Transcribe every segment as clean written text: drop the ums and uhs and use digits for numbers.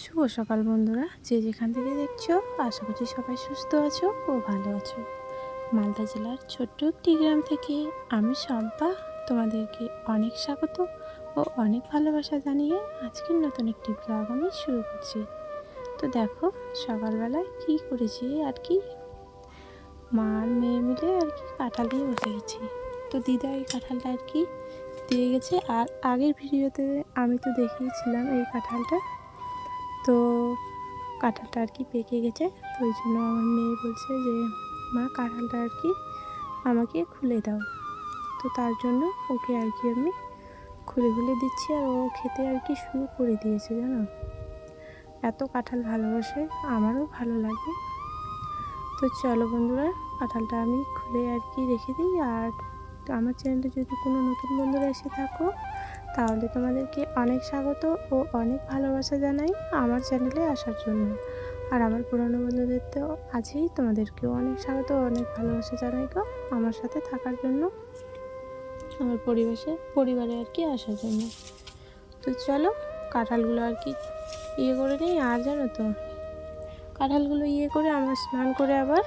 শুভ সকাল বন্ধুরা, যে যেখান থেকে দেখছো আশা করছি সবাই সুস্থ আছো ও ভালো আছো। মালদা জেলার ছোট্ট একটি গ্রাম থেকে আমি শম্পা তোমাদেরকে অনেক স্বাগত ও অনেক ভালোবাসা জানিয়ে আজকের নতুন একটি ব্লগ আমি শুরু করছি। তো দেখো সকালবেলায় কি করেছি আর কি, মা আর মেয়ে মিলে আর কি কাঁঠাল নিয়ে বসে গেছি। তো দিদা এই কাঁঠালটা আর কি দিয়ে গেছে, আর আগের ভিডিওতে আমি তো দেখিয়েছিলাম এই কাঁঠালটা। তো কাঁঠালটা আর কি পেকে গেছে, তো ওই জন্য আমার মেয়ে বলছে যে মা কাঁঠালটা আর কি আমাকে খুলে দাও। তো তার জন্য ওকে আর কি আমি খুলে খুলে দিচ্ছি, আর ও খেতে আর কি শুরু করে দিয়েছে জানো। এত কাঁঠাল ভালোবাসে, আমারও ভালো লাগে। তো চলো বন্ধুরা, কাঁঠালটা আমি খুলে আর কি রেখে দিই। আর আমার চ্যানেলে যদি কোনো নতুন বন্ধুরা এসে থাকো তাহলে তোমাদেরকে অনেক স্বাগত ও অনেক ভালোবাসা জানাই আমার চ্যানেলে আসার জন্য। আর আমার পুরনো বন্ধুদের তো আছেই, তোমাদেরকেও অনেক স্বাগত ও অনেক ভালোবাসা জানাই গো আমার সাথে থাকার জন্য, আমার পরিবারে আর কি আসার জন্য। তো চলো কাঁঠালগুলো আর কি করে নিই। আর জানো তো কাঁঠালগুলো করে আমার স্নান করে আবার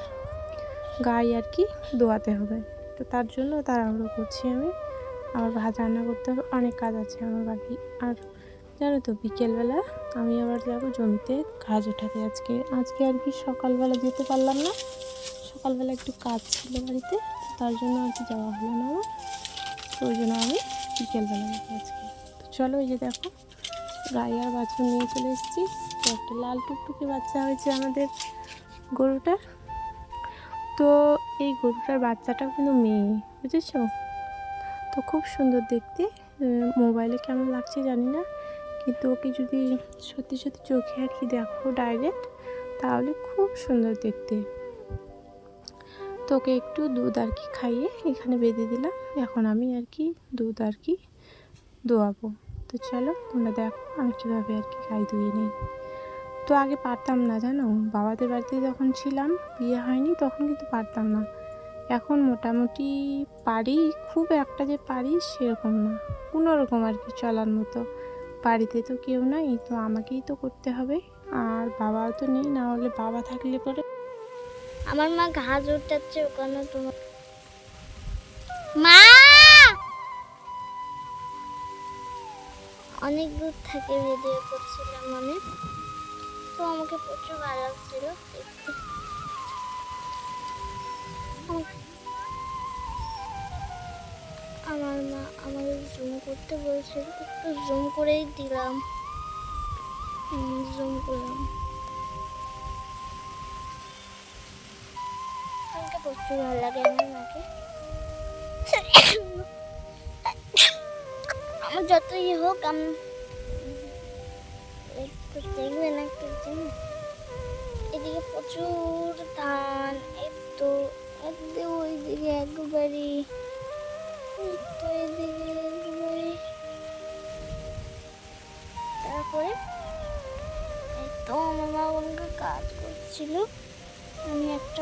গায়ে আর কি ধোয়াতে হবে। তো তার জন্য তাড়াহুড়ো করছি আমি, আমার ভাত রান্না করতে হবে, অনেক কাজ আছে আমার বাকি। আর জানো তো বিকেলবেলা আমি আবার যাবো জমিতে ঘাস ওঠাতে। আজকে আর কি সকালবেলা যেতে পারলাম না, সকালবেলা একটু কাজ ছিল বাড়িতে, তার জন্য আর কি যাওয়া হলো না আমার। তো ওই জন্য আমি বিকেলবেলা যাবো আজকে। তো চলো, এই যে দেখো গায়ে আর বাছুর নিয়ে চলে এসেছি। তো একটা লাল টুকটুকি বাচ্চা হয়েছে আমাদের গরুটার। তো এই গরুটার বাচ্চাটাও কিন্তু মেয়ে, বুঝেছো তো, খুব সুন্দর দেখতে। মোবাইলে কেমন লাগছে জানি না, কিন্তু ওকে যদি সত্যি সত্যি চোখে আর কি দেখো ডাইরেক্ট, তাহলে খুব সুন্দর দেখতে। তো ওকে একটু দুধ আর কি খাইয়ে এখানে বেঁধে দিলাম, এখন আমি আর কি দুধ আর কি দোয়াবো। তো চলো তোমরা দেখো আমি কীভাবে আর কি গাই ধুয়ে নিই। তো আগে পারতাম না জানো, বাবাদের বাড়িতে যখন ছিলাম, বিয়ে হয়নি তখন কিন্তু পারতাম না। এখন মোটামুটি পারি, খুব একটা যে পারি সেরকম না, কোনোরকম আর কি চলার মতো। বাড়িতে তো কেউ নাই, তো আমাকেই তো করতে হবে। আর বাবাও তো নেই, না হলে বাবা থাকলে পরে আমার মা ঘাস উঠাচ্ছে ওখানে। তোমার মা অনেক দূর থেকে ভিডিও করছিলাম আমি, তো আমাকে প্রচুর ভালো লাগছিল দেখতে। আমার মা আমাদের জুম করতে বলছিল, একটু জুম করেই দিলাম, জুম করলাম। আমাকে প্রচুর ভালো লাগে আমার মাকে। আমার যতই হোক আমি একটু দেখবেন, একটু জিনিস এদিকে প্রচুর ধান, একটু ওইদিকে একবারই, একটু এদিকে একবারই। তারপরে তো আমার মা আমাকে কাজ করছিল, আমি একটা